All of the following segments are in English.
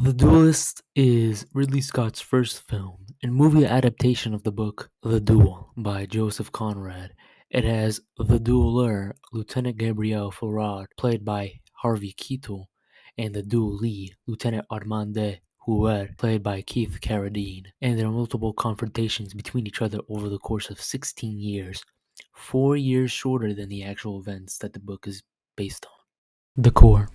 The Duelist is Ridley Scott's first film and movie adaptation of the book The Duel by Joseph Conrad. It has the dueler, Lieutenant Gabriel Farad, played by Harvey Keitel, and the duelee, Lieutenant Armand de Huer, played by Keith Carradine. And there are multiple confrontations between each other over the course of 16 years, 4 years shorter than the actual events that the book is based on. The core.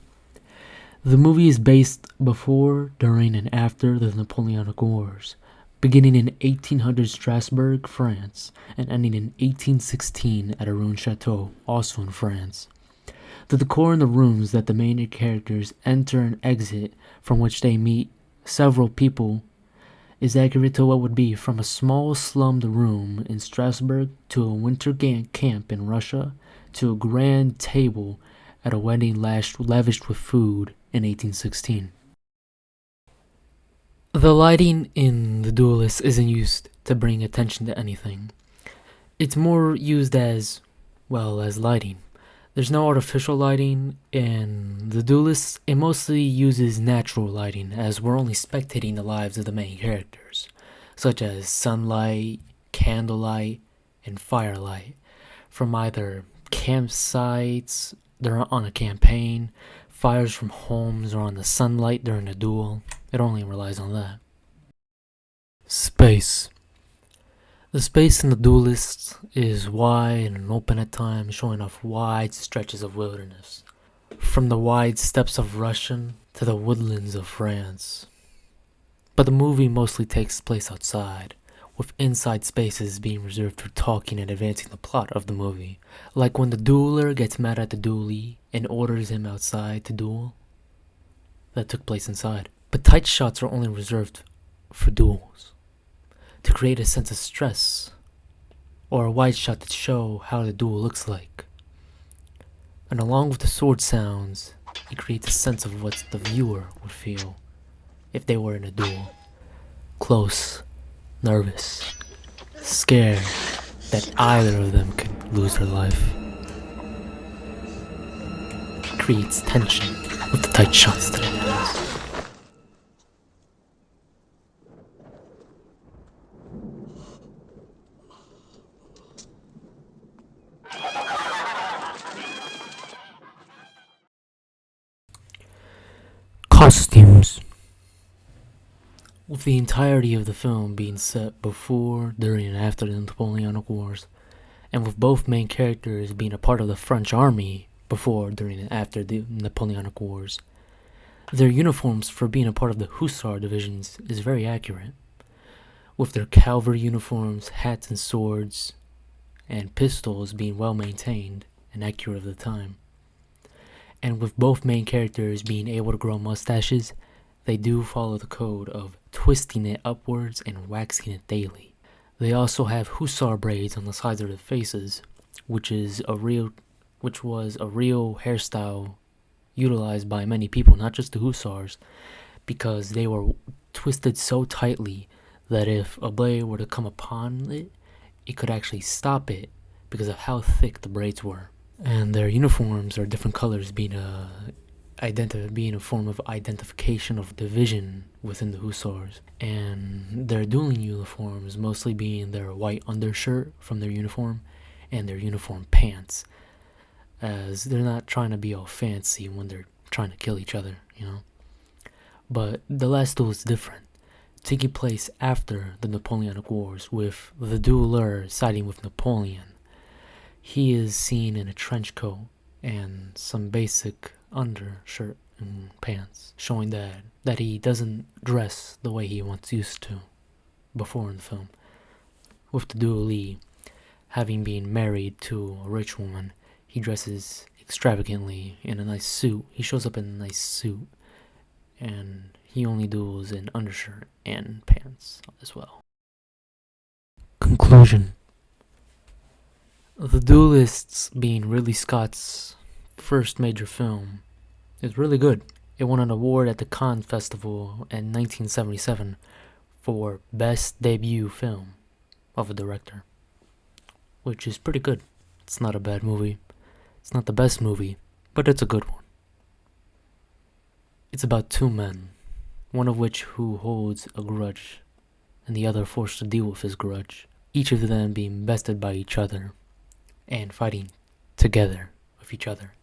The movie is based before, during, and after the Napoleonic Wars, beginning in 1800 Strasbourg, France, and ending in 1816 at a ruined chateau, also in France. The decor in the rooms that the main characters enter and exit, from which they meet several people, is accurate to what would be from a small slummed room in Strasbourg to a winter camp in Russia to a grand table at a wedding lavished with food in 1816. The lighting in The Duelist isn't used to bring attention to anything. It's more used as, well, as lighting. There's no artificial lighting, and The Duelist, it mostly uses natural lighting, as we're only spectating the lives of the main characters, such as sunlight, candlelight, and firelight, from either campsites, they're on a campaign, fires from homes, or on the sunlight during a duel. It only relies on that. Space. The space in The Duelist is wide and open at times, showing off wide stretches of wilderness, from the wide steppes of Russia to the woodlands of France. But the movie mostly takes place outside, with inside spaces being reserved for talking and advancing the plot of the movie, like when the dueler gets mad at the duelee and orders him outside to duel. That took place inside. But tight shots are only reserved for duels, to create a sense of stress, or a wide shot to show how the duel looks like. And along with the sword sounds, it creates a sense of what the viewer would feel if they were in a duel. Close, nervous, scared that either of them could lose their life. It creates tension with the tight shots that it has. Costumes. With the entirety of the film being set before, during, and after the Napoleonic Wars, and with both main characters being a part of the French army before, during, and after the Napoleonic Wars, their uniforms for being a part of the Hussar divisions is very accurate, with their cavalry uniforms, hats and swords, and pistols being well maintained and accurate of the time. And with both main characters being able to grow mustaches, they do follow the code of twisting it upwards and waxing it daily. They also have hussar braids on the sides of their faces, which was a real hairstyle utilized by many people, not just the hussars, because they were twisted so tightly that if a blade were to come upon it, it could actually stop it because of how thick the braids were. And their uniforms are different colors, being a form of identification of division within the Hussars. And their dueling uniforms mostly being their white undershirt from their uniform and their uniform pants, as they're not trying to be all fancy when they're trying to kill each other, you know. But the last duel is different, taking place after the Napoleonic Wars, with the dueler siding with Napoleon. He is seen in a trench coat and some basic undershirt and pants, showing that he doesn't dress the way he once used to before in the film. With the duelee having been married to a rich woman, he dresses extravagantly in a nice suit. He shows up in a nice suit, and he only duels in undershirt and pants as well. Conclusion. The Duelists, being Ridley Scott's first major film, is really good. It won an award at the Cannes Festival in 1977 for Best Debut Film of a Director, which is pretty good. It's not a bad movie. It's not the best movie, but it's a good one. It's about two men one of which who holds a grudge, and the other forced to deal with his grudge, each of them being bested by each other and fighting together with each other.